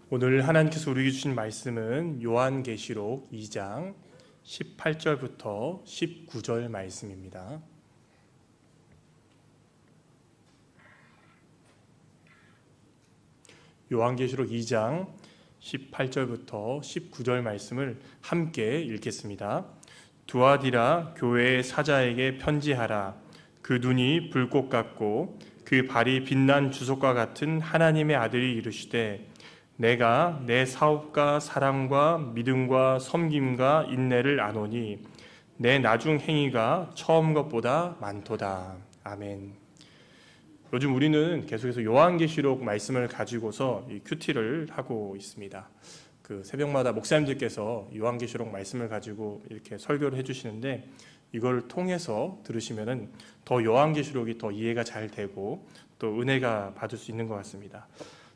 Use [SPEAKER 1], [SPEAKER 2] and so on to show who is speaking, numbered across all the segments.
[SPEAKER 1] 오늘 하나님께서 우리에게 주신 말씀은 요한계시록 2장 18절부터 19절 말씀입니다. 요한계시록 2장 18절부터 19절 말씀을 함께 읽겠습니다. 두아디라 교회의 사자에게 편지하라. 그 눈이 불꽃 같고 그 발이 빛난 주석과 같은 하나님의 아들이 이르시되 내가 내 사업과 사랑과 믿음과 섬김과 인내를 아노니 내 나중 행위가 처음 것보다 많도다. 아멘. 요즘 우리는 계속해서 요한계시록 말씀을 가지고서 이 큐티를 하고 있습니다. 그 새벽마다 목사님들께서 요한계시록 말씀을 가지고 이렇게 설교를 해주시는데 이걸 통해서 들으시면은 더 요한계시록이 더 이해가 잘 되고 또 은혜가 받을 수 있는 것 같습니다.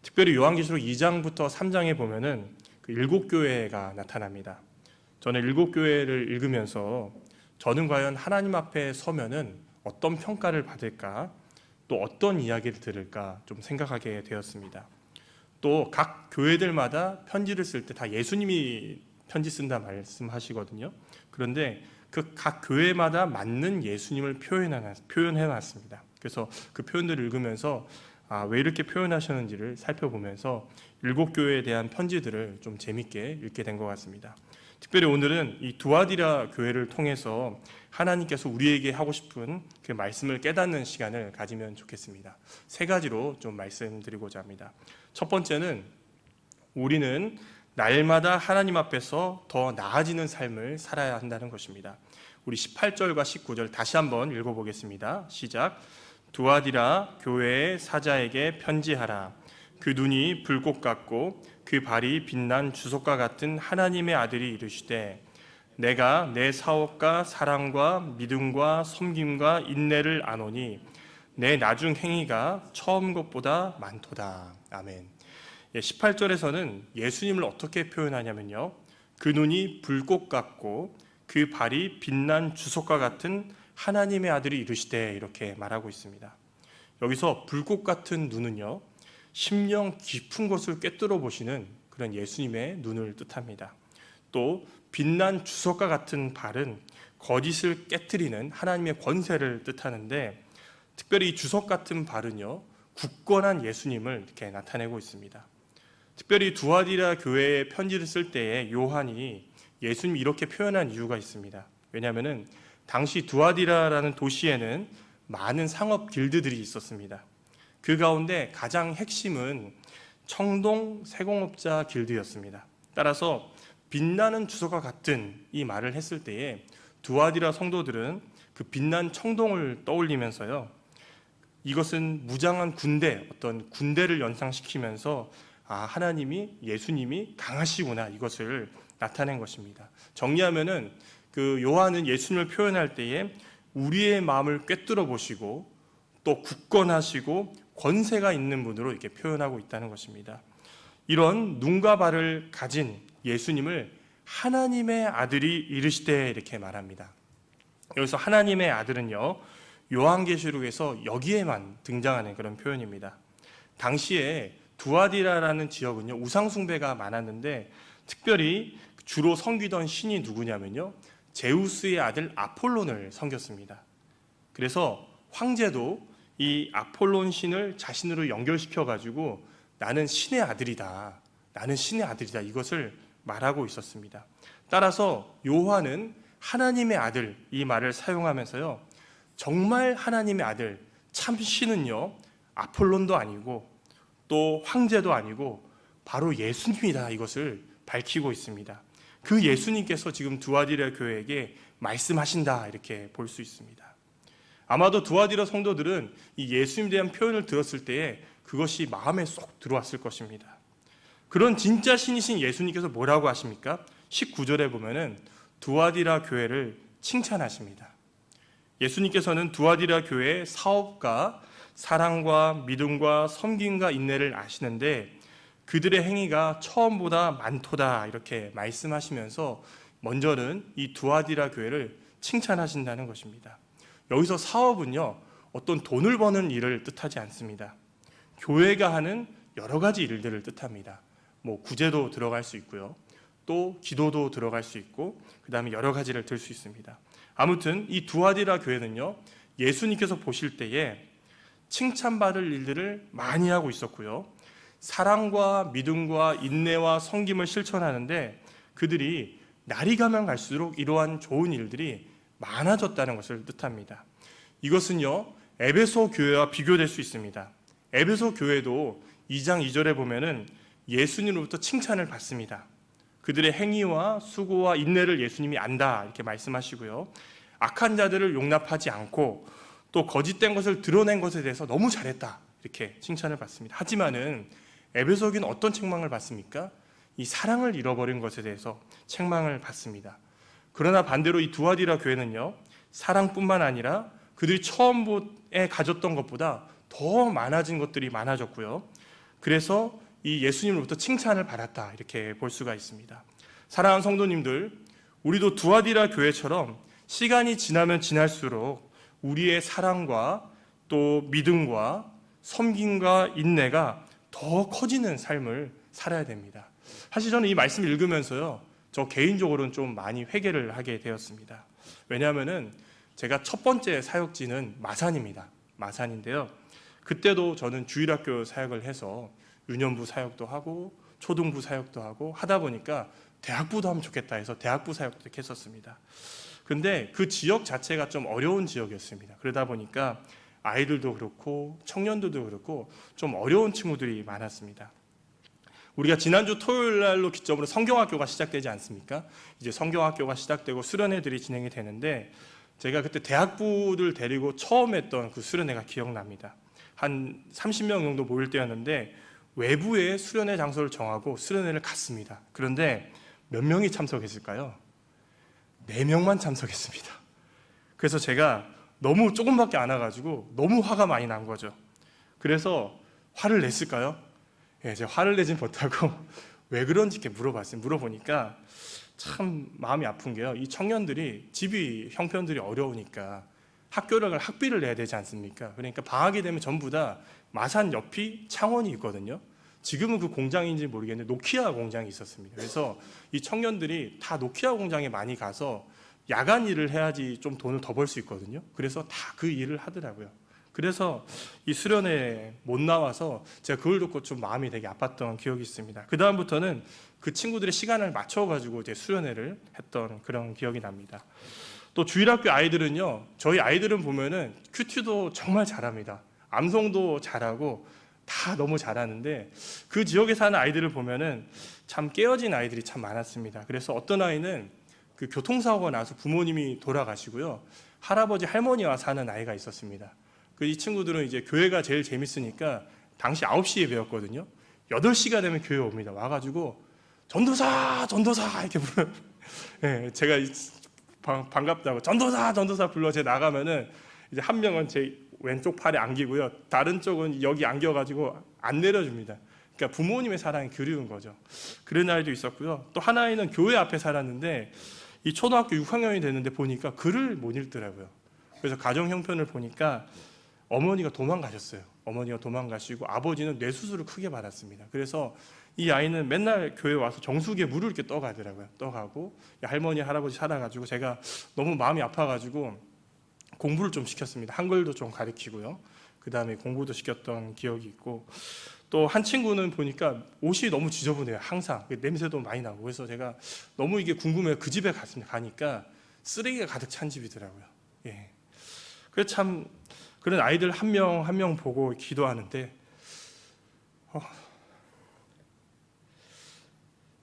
[SPEAKER 1] 특별히 요한계시록 2장부터 3장에 보면은 그 7교회가 나타납니다. 저는 7교회를 읽으면서 저는 과연 하나님 앞에 서면은 어떤 평가를 받을까, 또 어떤 이야기를 들을까 좀 생각하게 되었습니다. 또 각 교회들마다 편지를 쓸 때 다 예수님이 편지 쓴다 말씀하시거든요. 그런데 그 각 교회마다 맞는 예수님을 표현해놨습니다. 그래서 그 표현들을 읽으면서 왜 이렇게 표현하셨는지를 살펴보면서 7교회에 대한 편지들을 좀 재밌게 읽게 된 것 같습니다. 특별히 오늘은 이 두아디라 교회를 통해서 하나님께서 우리에게 하고 싶은 그 말씀을 깨닫는 시간을 가지면 좋겠습니다. 3가지로 좀 말씀드리고자 합니다. 첫 번째는 우리는 날마다 하나님 앞에서 더 나아지는 삶을 살아야 한다는 것입니다. 우리 18절과 19절 다시 한번 읽어보겠습니다. 시작. 두아디라 교회의 사자에게 편지하라. 그 눈이 불꽃 같고 그 발이 빛난 주석과 같은 하나님의 아들이 이르시되 내가 내 사업과 사랑과 믿음과 섬김과 인내를 아노니 내 나중 행위가 처음 것보다 많도다. 아멘. 18절에서는 예수님을 어떻게 표현하냐면요, 그 눈이 불꽃 같고 그 발이 빛난 주석과 같은 하나님의 아들이 이르시되 이렇게 말하고 있습니다. 여기서 불꽃 같은 눈은요, 심령 깊은 곳을 꿰뚫어 보시는 그런 예수님의 눈을 뜻합니다. 또 빛난 주석과 같은 발은 거짓을 깨트리는 하나님의 권세를 뜻하는데, 특별히 이 주석 같은 발은요, 굳건한 예수님을 이렇게 나타내고 있습니다. 특별히 두아디라 교회에 편지를 쓸 때에 요한이 예수님 이렇게 표현한 이유가 있습니다. 왜냐하면 당시 두아디라라는 도시에는 많은 상업 길드들이 있었습니다. 그 가운데 가장 핵심은 청동 세공업자 길드였습니다. 따라서 빛나는 주석과 같은 이 말을 했을 때에 두아디라 성도들은 그 빛난 청동을 떠올리면서요, 이것은 무장한 군대, 어떤 군대를 연상시키면서 하나님이, 예수님이 강하시구나, 이것을 나타낸 것입니다. 정리하면은 그 요한은 예수님을 표현할 때에 우리의 마음을 꿰뚫어 보시고 또 굳건하시고 권세가 있는 분으로 이렇게 표현하고 있다는 것입니다. 이런 눈과 발을 가진 예수님을 하나님의 아들이 이르시되 이렇게 말합니다. 여기서 하나님의 아들은요, 요한계시록에서 여기에만 등장하는 그런 표현입니다. 당시에 두아디라라는 지역은요, 우상숭배가 많았는데 특별히 주로 섬기던 신이 누구냐면요, 제우스의 아들 아폴론을 섬겼습니다. 그래서 황제도 이 아폴론 신을 자신으로 연결시켜 가지고 나는 신의 아들이다, 나는 신의 아들이다, 이것을 말하고 있었습니다. 따라서 요한은 하나님의 아들 이 말을 사용하면서요, 정말 하나님의 아들 참 신은요, 아폴론도 아니고 또 황제도 아니고 바로 예수님이다, 이것을 밝히고 있습니다. 그 예수님께서 지금 두아디라 교회에게 말씀하신다, 이렇게 볼 수 있습니다. 아마도 두아디라 성도들은 이 예수님에 대한 표현을 들었을 때에 그것이 마음에 쏙 들어왔을 것입니다. 그런 진짜 신이신 예수님께서 뭐라고 하십니까? 19절에 보면은 두아디라 교회를 칭찬하십니다. 예수님께서는 두아디라 교회의 사업과 사랑과 믿음과 섬김과 인내를 아시는데 그들의 행위가 처음보다 많도다, 이렇게 말씀하시면서 먼저는 이 두아디라 교회를 칭찬하신다는 것입니다. 여기서 사업은요, 어떤 돈을 버는 일을 뜻하지 않습니다. 교회가 하는 여러 가지 일들을 뜻합니다. 뭐 구제도 들어갈 수 있고요. 또 기도도 들어갈 수 있고 그 다음에 여러 가지를 들 수 있습니다. 아무튼 이 두아디라 교회는요, 예수님께서 보실 때에 칭찬받을 일들을 많이 하고 있었고요. 사랑과 믿음과 인내와 섬김을 실천하는데 그들이 날이 가면 갈수록 이러한 좋은 일들이 많아졌다는 것을 뜻합니다. 이것은요, 에베소 교회와 비교될 수 있습니다. 에베소 교회도 2장 2절에 보면은 예수님으로부터 칭찬을 받습니다. 그들의 행위와 수고와 인내를 예수님이 안다 이렇게 말씀하시고요. 악한 자들을 용납하지 않고 또 거짓된 것을 드러낸 것에 대해서 너무 잘했다 이렇게 칭찬을 받습니다. 하지만은 에베소 교회는 어떤 책망을 받습니까? 이 사랑을 잃어버린 것에 대해서 책망을 받습니다. 그러나 반대로 이 두아디라 교회는요, 사랑뿐만 아니라 그들이 처음에 가졌던 것보다 더 많아진 것들이 많아졌고요. 그래서 이 예수님으로부터 칭찬을 받았다 이렇게 볼 수가 있습니다. 사랑하는 성도님들, 우리도 두아디라 교회처럼 시간이 지나면 지날수록 우리의 사랑과 또 믿음과 섬김과 인내가 더 커지는 삶을 살아야 됩니다. 사실 저는 이 말씀을 읽으면서요, 저 개인적으로는 좀 많이 회개를 하게 되었습니다. 왜냐하면은 제가 첫 번째 사역지는 마산입니다. 마산인데요. 그때도 저는 주일학교 사역을 해서 유년부 사역도 하고 초등부 사역도 하고 하다 보니까 대학부도 하면 좋겠다 해서 대학부 사역도 했었습니다. 근데 그 지역 자체가 좀 어려운 지역이었습니다. 그러다 보니까 아이들도 그렇고 청년들도 그렇고 좀 어려운 친구들이 많았습니다. 우리가 지난주 토요일 날로 기점으로 성경학교가 시작되지 않습니까? 이제 성경학교가 시작되고 수련회들이 진행이 되는데 제가 그때 대학부들 데리고 처음 했던 그 수련회가 기억납니다. 한 30명 정도 모일 때였는데 외부에 수련회 장소를 정하고 수련회를 갔습니다. 그런데 몇 명이 참석했을까요? 4명만 참석했습니다. 그래서 제가 너무 조금밖에 안 와가지고 너무 화가 많이 난 거죠. 그래서 화를 냈을까요? 예, 제가 화를 내진 못하고 왜 그런지 이렇게 물어봤어요. 물어보니까 참 마음이 아픈 게요. 이 청년들이 집이 형편들이 어려우니까 학비를 내야 되지 않습니까? 그러니까 방학이 되면 전부 다 마산 옆이 창원이 있거든요. 지금은 그 공장인지 모르겠는데 노키아 공장이 있었습니다. 그래서 이 청년들이 다 노키아 공장에 많이 가서 야간 일을 해야지 좀 돈을 더 벌 수 있거든요. 그래서 다 그 일을 하더라고요. 그래서 이 수련회에 못 나와서 제가 그걸 듣고 좀 마음이 되게 아팠던 기억이 있습니다. 그 다음부터는 그 친구들의 시간을 맞춰가지고 이제 수련회를 했던 그런 기억이 납니다. 또 주일학교 아이들은요, 저희 아이들은 보면은 큐티도 정말 잘합니다. 암송도 잘하고 다 너무 잘하는데 그 지역에 사는 아이들을 보면은 참 깨어진 아이들이 참 많았습니다. 그래서 어떤 아이는 그 교통사고가 나서 부모님이 돌아가시고요, 할아버지 할머니와 사는 아이가 있었습니다. 이 친구들은 이제 교회가 제일 재밌으니까 당시 9시에 배웠거든요. 8시가 되면 교회 옵니다. 와가지고 전도사 이렇게 불러요. 네, 제가 반갑다고 전도사 불러 제가 나가면은 이제 한 명은 제 왼쪽 팔에 안기고요, 다른 쪽은 여기 안겨가지고 안 내려줍니다. 그러니까 부모님의 사랑이 그리운 거죠. 그런 아이도 있었고요. 또 하나는 교회 앞에 살았는데 이 초등학교 6학년이 됐는데 보니까 글을 못 읽더라고요. 그래서 가정 형편을 보니까 어머니가 도망가셨어요. 어머니가 도망가시고 아버지는 뇌수술을 크게 받았습니다. 그래서 이 아이는 맨날 교회 와서 정수기에 물을 이렇게 떠가더라고요. 떠가고 할머니 할아버지 살아가지고 제가 너무 마음이 아파가지고 공부를 좀 시켰습니다. 한글도 좀 가르치고요. 그 다음에 공부도 시켰던 기억이 있고, 또 한 친구는 보니까 옷이 너무 지저분해요. 항상 냄새도 많이 나고. 그래서 제가 너무 이게 궁금해요. 그 집에 갔습니다. 가니까 쓰레기가 가득 찬 집이더라고요. 예. 그래서 참 그런 아이들 한 명 한 명 보고 기도하는데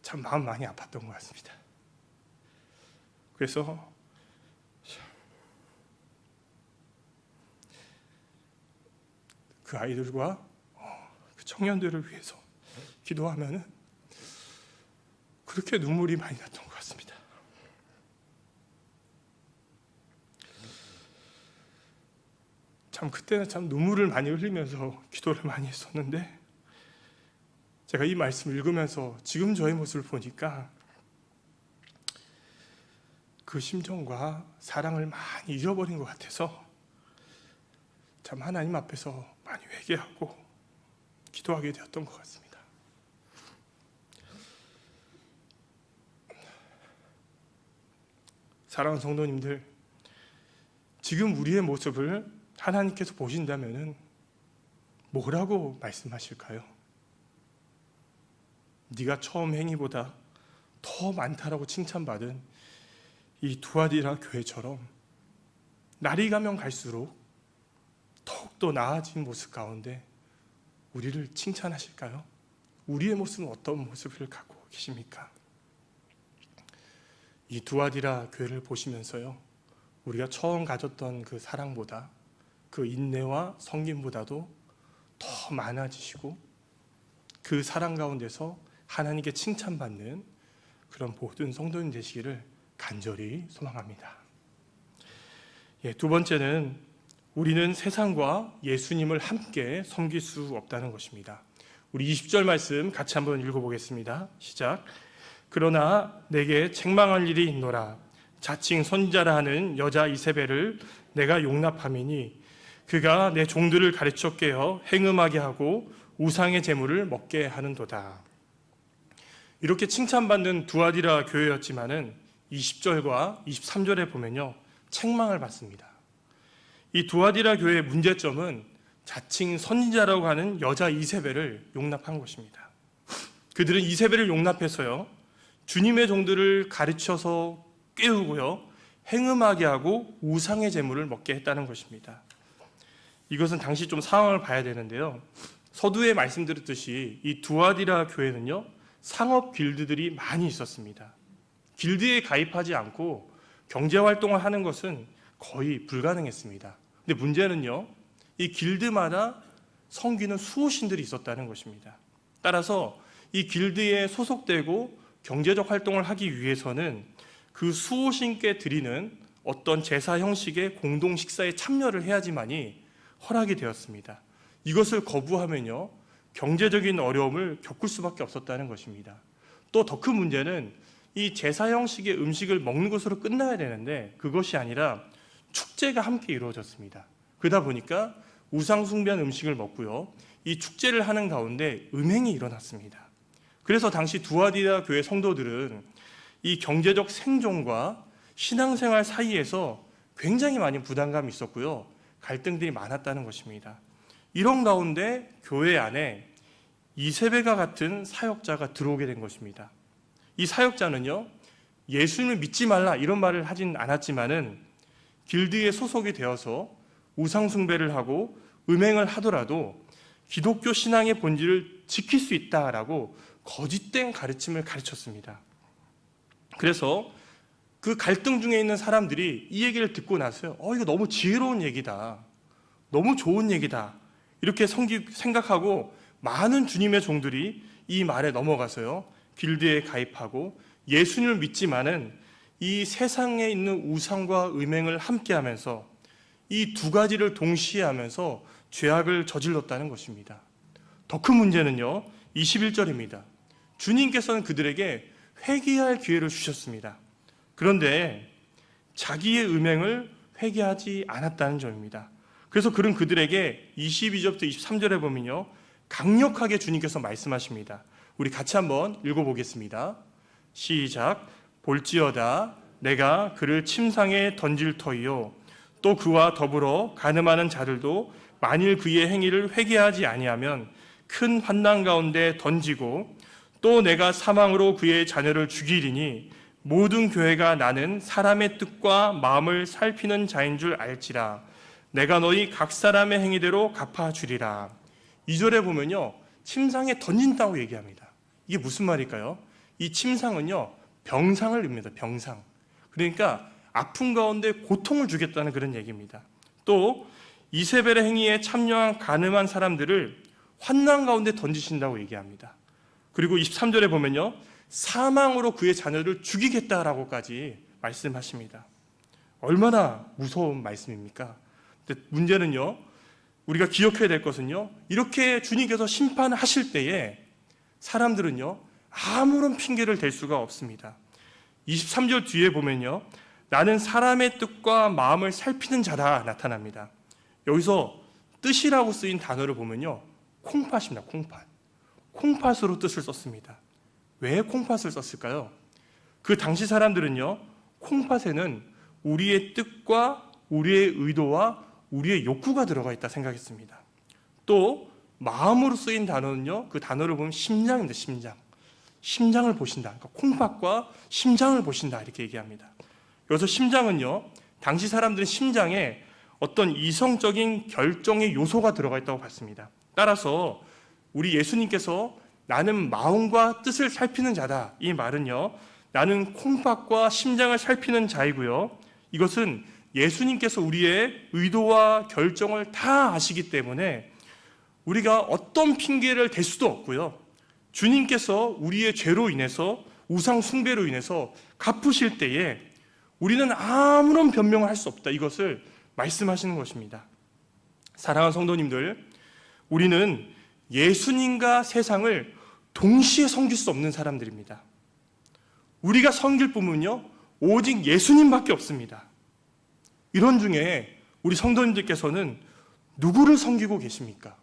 [SPEAKER 1] 참 마음 많이 아팠던 것 같습니다. 그래서 그 아이들과 그 청년들을 위해서 기도하면은 그렇게 눈물이 많이 났던 것 같습니다. 참 그때는 참 눈물을 많이 흘리면서 기도를 많이 했었는데 제가 이 말씀을 읽으면서 지금 저의 모습을 보니까 그 심정과 사랑을 많이 잃어버린 것 같아서 참 하나님 앞에서 많이 회개하고 기도하게 되었던 것 같습니다. 사랑하는 성도님들, 지금 우리의 모습을 하나님께서 보신다면 뭐라고 말씀하실까요? 네가 처음 행위보다 더 많다라고 칭찬받은 이 두아디라 교회처럼 날이 가면 갈수록 더욱더 나아진 모습 가운데 우리를 칭찬하실까요? 우리의 모습은 어떤 모습을 갖고 계십니까? 이 두아디라 교회를 보시면서요, 우리가 처음 가졌던 그 사랑보다, 그 인내와 섬김보다도 더 많아지시고 그 사랑 가운데서 하나님께 칭찬받는 그런 모든 성도님 되시기를 간절히 소망합니다. 두 번째는 우리는 세상과 예수님을 함께 섬길 수 없다는 것입니다. 우리 20절 말씀 같이 한번 읽어보겠습니다. 시작. 그러나 내게 책망할 일이 있노라. 자칭 선지자라 하는 여자 이세벨을 내가 용납함이니 그가 내 종들을 가르쳐 깨어 행음하게 하고 우상의 제물을 먹게 하는도다. 이렇게 칭찬받는 두아디라 교회였지만은 20절과 23절에 보면요, 책망을 받습니다. 이 두아디라 교회의 문제점은 자칭 선지자라고 하는 여자 이세벨을 용납한 것입니다. 그들은 이세벨을 용납해서요, 주님의 종들을 가르쳐서 깨우고요, 행음하게 하고 우상의 제물을 먹게 했다는 것입니다. 이것은 당시 좀 상황을 봐야 되는데요, 서두에 말씀드렸듯이 이 두아디라 교회는요, 상업 길드들이 많이 있었습니다. 길드에 가입하지 않고 경제활동을 하는 것은 거의 불가능했습니다. 근데 문제는요, 이 길드마다 섬기는 수호신들이 있었다는 것입니다. 따라서 이 길드에 소속되고 경제적 활동을 하기 위해서는 그 수호신께 드리는 어떤 제사 형식의 공동 식사에 참여를 해야지만이 허락이 되었습니다. 이것을 거부하면요, 경제적인 어려움을 겪을 수밖에 없었다는 것입니다. 또 더 큰 문제는 이 제사 형식의 음식을 먹는 것으로 끝나야 되는데 그것이 아니라 축제가 함께 이루어졌습니다. 그러다 보니까 우상 숭배한 음식을 먹고요, 이 축제를 하는 가운데 음행이 일어났습니다. 그래서 당시 두아디라 교회 성도들은 이 경제적 생존과 신앙생활 사이에서 굉장히 많은 부담감이 있었고요, 갈등들이 많았다는 것입니다. 이런 가운데 교회 안에 이세벨과 같은 사역자가 들어오게 된 것입니다. 이 사역자는요, 예수님을 믿지 말라 이런 말을 하진 않았지만은 길드에 소속이 되어서 우상 숭배를 하고 음행을 하더라도 기독교 신앙의 본질을 지킬 수 있다라고 거짓된 가르침을 가르쳤습니다. 그래서 그 갈등 중에 있는 사람들이 이 얘기를 듣고 나서요, 이거 너무 지혜로운 얘기다, 너무 좋은 얘기다, 이렇게 생각하고 많은 주님의 종들이 이 말에 넘어가서요, 길드에 가입하고 예수님을 믿지만은 이 세상에 있는 우상과 음행을 함께 하면서 이 두 가지를 동시에 하면서 죄악을 저질렀다는 것입니다. 더 큰 문제는요, 21절입니다. 주님께서는 그들에게 회개할 기회를 주셨습니다. 그런데 자기의 음행을 회개하지 않았다는 점입니다. 그래서 그런 그들에게 22절부터 23절에 보면요, 강력하게 주님께서 말씀하십니다. 우리 같이 한번 읽어보겠습니다. 시작. 볼지어다 내가 그를 침상에 던질 터이요 또 그와 더불어 간음하는 자들도 만일 그의 행위를 회개하지 아니하면 큰 환난 가운데 던지고 또 내가 사망으로 그의 자녀를 죽이리니 모든 교회가 나는 사람의 뜻과 마음을 살피는 자인 줄 알지라. 내가 너희 각 사람의 행위대로 갚아주리라. 2절에 보면요, 침상에 던진다고 얘기합니다. 이게 무슨 말일까요? 이 침상은요, 병상을 의미합니다. 병상. 그러니까 아픔 가운데 고통을 주겠다는 그런 얘기입니다. 또 이세벨의 행위에 참여한 간음한 사람들을 환난 가운데 던지신다고 얘기합니다. 그리고 23절에 보면요, 사망으로 그의 자녀를 죽이겠다라고까지 말씀하십니다. 얼마나 무서운 말씀입니까? 근데 문제는요, 우리가 기억해야 될 것은요, 이렇게 주님께서 심판하실 때에 사람들은요, 아무런 핑계를 댈 수가 없습니다. 23절 뒤에 보면요, 나는 사람의 뜻과 마음을 살피는 자다 나타납니다. 여기서 뜻이라고 쓰인 단어를 보면요, 콩팥입니다. 콩팥으로 뜻을 썼습니다. 왜 콩팥을 썼을까요? 그 당시 사람들은요, 콩팥에는 우리의 뜻과 우리의 의도와 우리의 욕구가 들어가 있다 생각했습니다. 또 마음으로 쓰인 단어는요, 그 단어를 보면 심장입니다. 심장을 보신다. 그러니까 콩팥과 심장을 보신다 이렇게 얘기합니다. 여기서 심장은요, 당시 사람들은 심장에 어떤 이성적인 결정의 요소가 들어가 있다고 봤습니다. 따라서 우리 예수님께서 나는 마음과 뜻을 살피는 자다, 이 말은요, 나는 콩팥과 심장을 살피는 자이고요, 이것은 예수님께서 우리의 의도와 결정을 다 아시기 때문에 우리가 어떤 핑계를 댈 수도 없고요, 주님께서 우리의 죄로 인해서, 우상 숭배로 인해서 갚으실 때에 우리는 아무런 변명을 할 수 없다, 이것을 말씀하시는 것입니다. 사랑하는 성도님들, 우리는 예수님과 세상을 동시에 섬길 수 없는 사람들입니다. 우리가 섬길 분은요, 오직 예수님밖에 없습니다. 이런 중에 우리 성도님들께서는 누구를 섬기고 계십니까?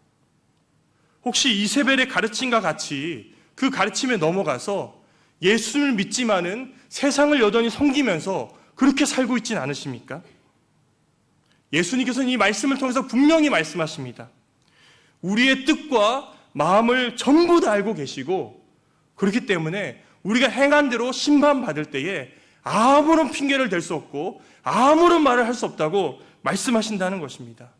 [SPEAKER 1] 혹시 이세벨의 가르침과 같이 그 가르침에 넘어가서 예수님을 믿지만은 세상을 여전히 섬기면서 그렇게 살고 있지는 않으십니까? 예수님께서는 이 말씀을 통해서 분명히 말씀하십니다. 우리의 뜻과 마음을 전부 다 알고 계시고, 그렇기 때문에 우리가 행한 대로 심판받을 때에 아무런 핑계를 댈 수 없고 아무런 말을 할 수 없다고 말씀하신다는 것입니다.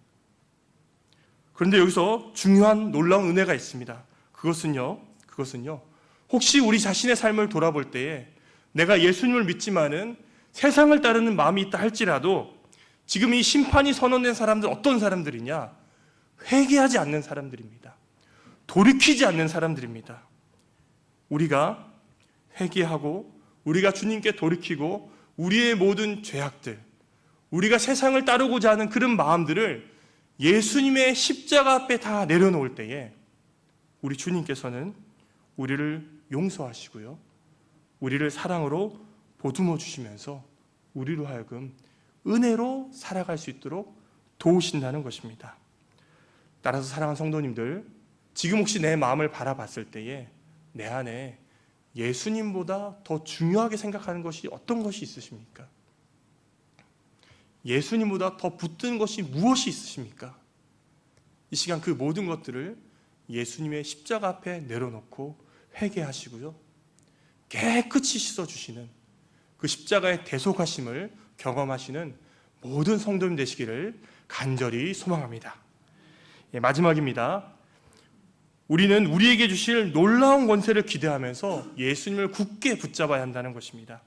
[SPEAKER 1] 그런데 여기서 중요한 놀라운 은혜가 있습니다. 그것은요, 혹시 우리 자신의 삶을 돌아볼 때에 내가 예수님을 믿지만은 세상을 따르는 마음이 있다 할지라도 지금 이 심판이 선언된 사람들 어떤 사람들이냐? 회개하지 않는 사람들입니다. 돌이키지 않는 사람들입니다. 우리가 회개하고 우리가 주님께 돌이키고 우리의 모든 죄악들, 우리가 세상을 따르고자 하는 그런 마음들을 예수님의 십자가 앞에 다 내려놓을 때에 우리 주님께서는 우리를 용서하시고요, 우리를 사랑으로 보듬어 주시면서 우리로 하여금 은혜로 살아갈 수 있도록 도우신다는 것입니다. 따라서 사랑하는 성도님들, 지금 혹시 내 마음을 바라봤을 때에 내 안에 예수님보다 더 중요하게 생각하는 것이 어떤 것이 있으십니까? 예수님보다 더 붙든 것이 무엇이 있으십니까? 이 시간 그 모든 것들을 예수님의 십자가 앞에 내려놓고 회개하시고요, 깨끗이 씻어주시는 그 십자가의 대속하심을 경험하시는 모든 성도님 되시기를 간절히 소망합니다. 마지막입니다. 우리는 우리에게 주실 놀라운 권세를 기대하면서 예수님을 굳게 붙잡아야 한다는 것입니다.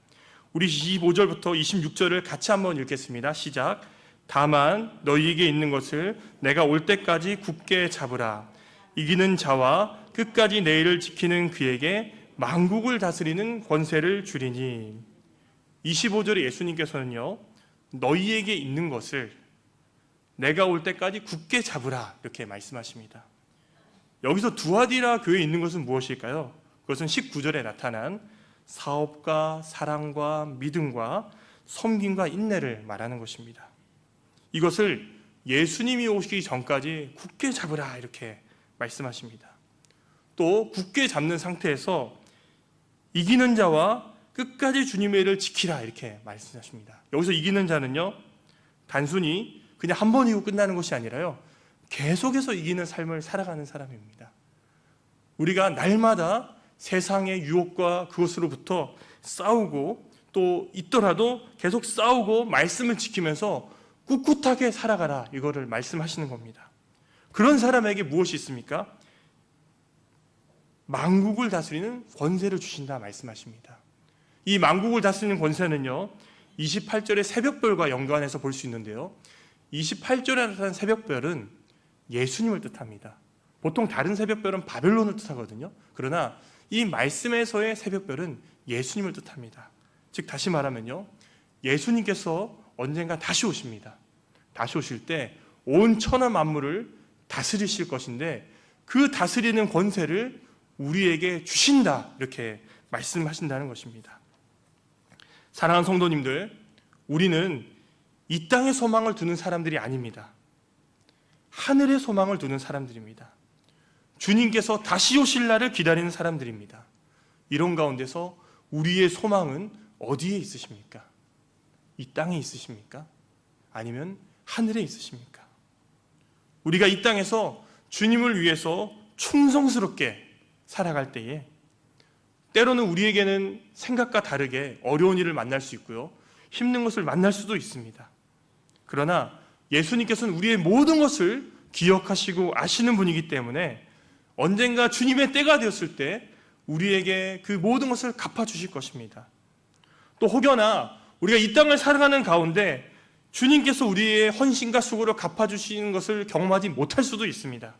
[SPEAKER 1] 우리 25절부터 26절을 같이 한번 읽겠습니다. 시작. 다만 너희에게 있는 것을 내가 올 때까지 굳게 잡으라. 이기는 자와 끝까지 내 일을 지키는 그에게 만국을 다스리는 권세를 주리니. 25절에 예수님께서는요, 너희에게 있는 것을 내가 올 때까지 굳게 잡으라 이렇게 말씀하십니다. 여기서 두아디라 교회에 있는 것은 무엇일까요? 그것은 19절에 나타난 사업과 사랑과 믿음과 섬김과 인내를 말하는 것입니다. 이것을 예수님이 오시기 전까지 굳게 잡으라 이렇게 말씀하십니다. 또 굳게 잡는 상태에서 이기는 자와 끝까지 주님의 일을 지키라 이렇게 말씀하십니다. 여기서 이기는 자는요, 단순히 그냥 한 번 이고 끝나는 것이 아니라요, 계속해서 이기는 삶을 살아가는 사람입니다. 우리가 날마다 세상의 유혹과 그것으로부터 싸우고 또 있더라도 계속 싸우고 말씀을 지키면서 꿋꿋하게 살아가라, 이거를 말씀하시는 겁니다. 그런 사람에게 무엇이 있습니까? 만국을 다스리는 권세를 주신다 말씀하십니다. 이 만국을 다스리는 권세는요, 28절의 새벽별과 연관해서 볼 수 있는데요, 28절에 나타난 새벽별은 예수님을 뜻합니다. 보통 다른 새벽별은 바벨론을 뜻하거든요. 그러나 이 말씀에서의 새벽별은 예수님을 뜻합니다. 즉 다시 말하면요, 예수님께서 언젠가 다시 오십니다. 다시 오실 때 온 천하 만물을 다스리실 것인데 그 다스리는 권세를 우리에게 주신다 이렇게 말씀하신다는 것입니다. 사랑하는 성도님들, 우리는 이 땅의 소망을 두는 사람들이 아닙니다. 하늘의 소망을 두는 사람들입니다. 주님께서 다시 오실 날을 기다리는 사람들입니다. 이런 가운데서 우리의 소망은 어디에 있으십니까? 이 땅에 있으십니까? 아니면 하늘에 있으십니까? 우리가 이 땅에서 주님을 위해서 충성스럽게 살아갈 때에 때로는 우리에게는 생각과 다르게 어려운 일을 만날 수 있고요, 힘든 것을 만날 수도 있습니다. 그러나 예수님께서는 우리의 모든 것을 기억하시고 아시는 분이기 때문에 언젠가 주님의 때가 되었을 때 우리에게 그 모든 것을 갚아주실 것입니다. 또 혹여나 우리가 이 땅을 살아가는 가운데 주님께서 우리의 헌신과 수고를 갚아주시는 것을 경험하지 못할 수도 있습니다.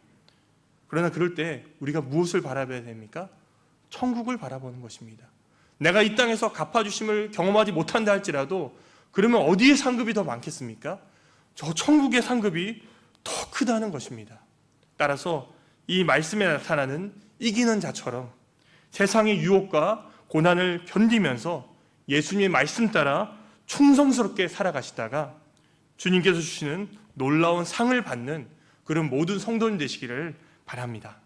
[SPEAKER 1] 그러나 그럴 때 우리가 무엇을 바라봐야 됩니까? 천국을 바라보는 것입니다. 내가 이 땅에서 갚아주심을 경험하지 못한다 할지라도 그러면 어디에 상급이 더 많겠습니까? 저 천국의 상급이 더 크다는 것입니다. 따라서 이 말씀에 나타나는 이기는 자처럼 세상의 유혹과 고난을 견디면서 예수님의 말씀 따라 충성스럽게 살아가시다가 주님께서 주시는 놀라운 상을 받는 그런 모든 성도님 되시기를 바랍니다.